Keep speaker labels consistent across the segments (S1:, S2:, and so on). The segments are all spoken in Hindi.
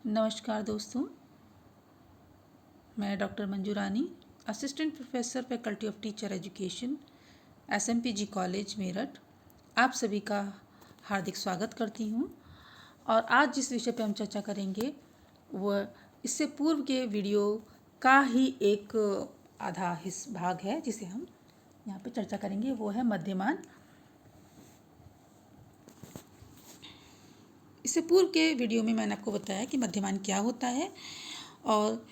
S1: नमस्कार दोस्तों, मैं doctor Manju Rani, assistant professor faculty of teacher education, SMPG college Meerut, आप सभी का हार्दिक स्वागत करती हूँ। और आज जिस विषय पे हम चर्चा करेंगे वह इससे पूर्व के वीडियो का ही एक आधा भाग है जिसे हम यहाँ पे चर्चा करेंगे, वो है मध्यमान। इससे पूर्व के वीडियो में मैंने आपको बताया कि मध्यमान क्या होता है और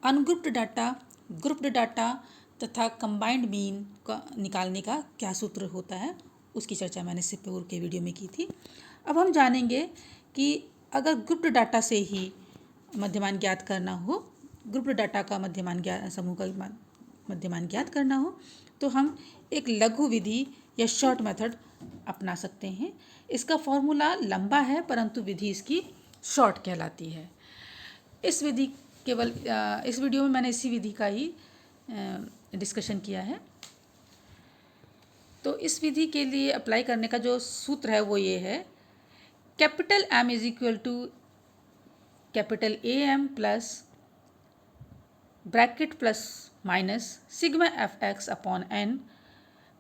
S1: अनग्रुप्ड डाटा, ग्रुप्ड डाटा तथा कंबाइंड मीन का निकालने का क्या सूत्र होता है, उसकी चर्चा मैंने इससे पूर्व के वीडियो में की थी। अब हम जानेंगे कि अगर ग्रुप्ड डाटा से ही मध्यमान ज्ञात करना हो, ग्रुप्ड डाटा का मध्यमान समूह का मध्यमान ज्ञात करना हो, तो हम एक लघु विधि या शॉर्ट मेथड अपना सकते हैं। इसका फॉर्मूला लंबा है परंतु विधि इसकी शॉर्ट कहलाती है। इस वीडियो में मैंने इसी विधि का ही डिस्कशन किया है। तो इस विधि के लिए अप्लाई करने का जो सूत्र है वो ये है, capital M is equal to capital AM plus bracket plus minus sigma FX upon N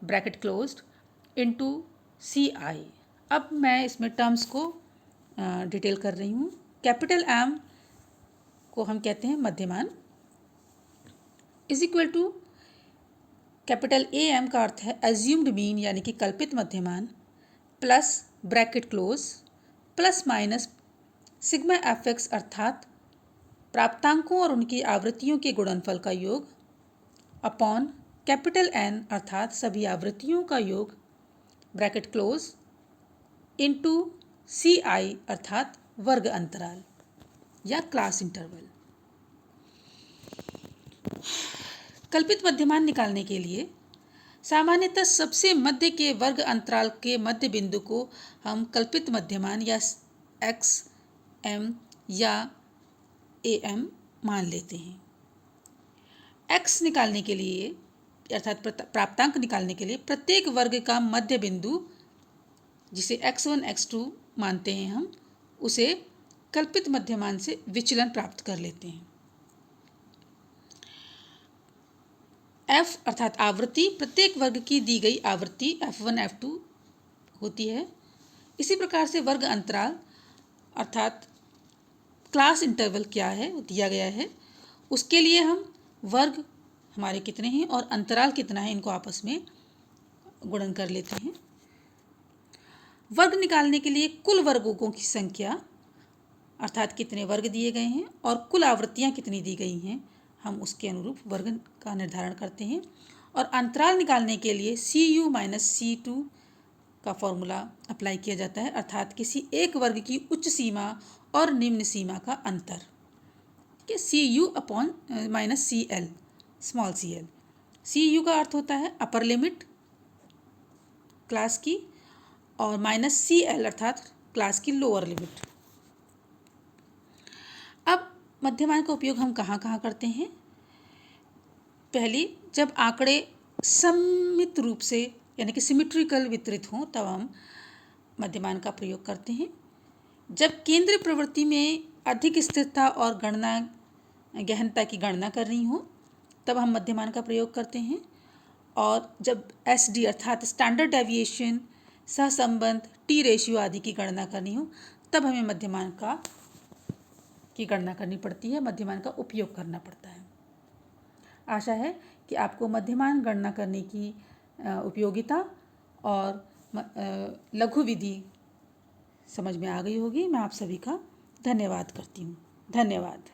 S1: bracket closed into CI। अब मैं इसमें टर्म्स को डिटेल कर रही हूँ। कैपिटल M को हम कहते हैं मध्यमान, is equal to capital AM का अर्थ है एज्यूम्ड मीन यानी कि कल्पित मध्यमान, plus bracket close plus minus sigma FX अर्थात प्राप्तांकों और उनकी आवृत्तियों के गुणनफल का योग अपॉन कैपिटल N अर्थात सभी आवृत्तियों का योग ब्रैकेट क्लोज इंटू CI अर्थात वर्ग अंतराल या क्लास इंटरवल। कल्पित मध्यमान निकालने के लिए सामान्यतः सबसे मध्य के वर्ग अंतराल के मध्य बिंदु को हम कल्पित मध्यमान या X, M या AM मान लेते हैं। X निकालने के लिए अर्थात प्राप्तांक निकालने के लिए प्रत्येक वर्ग का मध्य बिंदु जिसे X1, X2 मानते हैं हम, उसे कल्पित मध्यमान से विचलन प्राप्त कर लेते हैं। F अर्थात आवृत्ति प्रत्येक वर्ग की दी गई आवृत्ति F1, F2 होती है। इसी प्रकार से वर्ग अंतराल अर्थात क्लास इंटरवल क्या है वो दिया गया है, उसके लिए हम वर्ग हमारे कितने हैं और अंतराल कितना है इनको आपस में गुणन कर लेते हैं। वर्ग निकालने के लिए कुल वर्गों की संख्या अर्थात कितने वर्ग दिए गए हैं और कुल आवृत्तियां कितनी दी गई हैं, हम उसके अनुरूप वर्ग का निर्धारण करते हैं। और अंतराल निकालने के लिए CU माइनस C2 का फॉर्मूला अप्लाई किया जाता है, अर्थात किसी एक वर्ग की उच्च सीमा और निम्न सीमा का अंतर कि CU upon minus CL small CL। CU का अर्थ होता है अपर लिमिट क्लास की और माइनस CL अर्थात क्लास की लोअर लिमिट। अब मध्यमान का उपयोग हम कहाँ कहाँ करते हैं? पहली, जब आंकड़े सममित रूप से यानी कि सिमेट्रिकल वितरित हों तब हम मध्यमान का प्रयोग करते हैं। जब केंद्रीय प्रवृत्ति में अधिक स्थिरता और गहनता की गणना करनी हो तब हम मध्यमान का प्रयोग करते हैं। और जब SD अर्थात स्टैंडर्ड डेविएशन, सहसंबंध, T रेशियो आदि की गणना करनी हो तब हमें मध्यमान की गणना करनी पड़ती है, मध्यमान का उपयोग करना पड़ता है। आशा है कि आपको मध्यमान गणना करने की उपयोगिता और लघु विधि समझ में आ गई होगी। मैं आप सभी का धन्यवाद करती हूँ। धन्यवाद।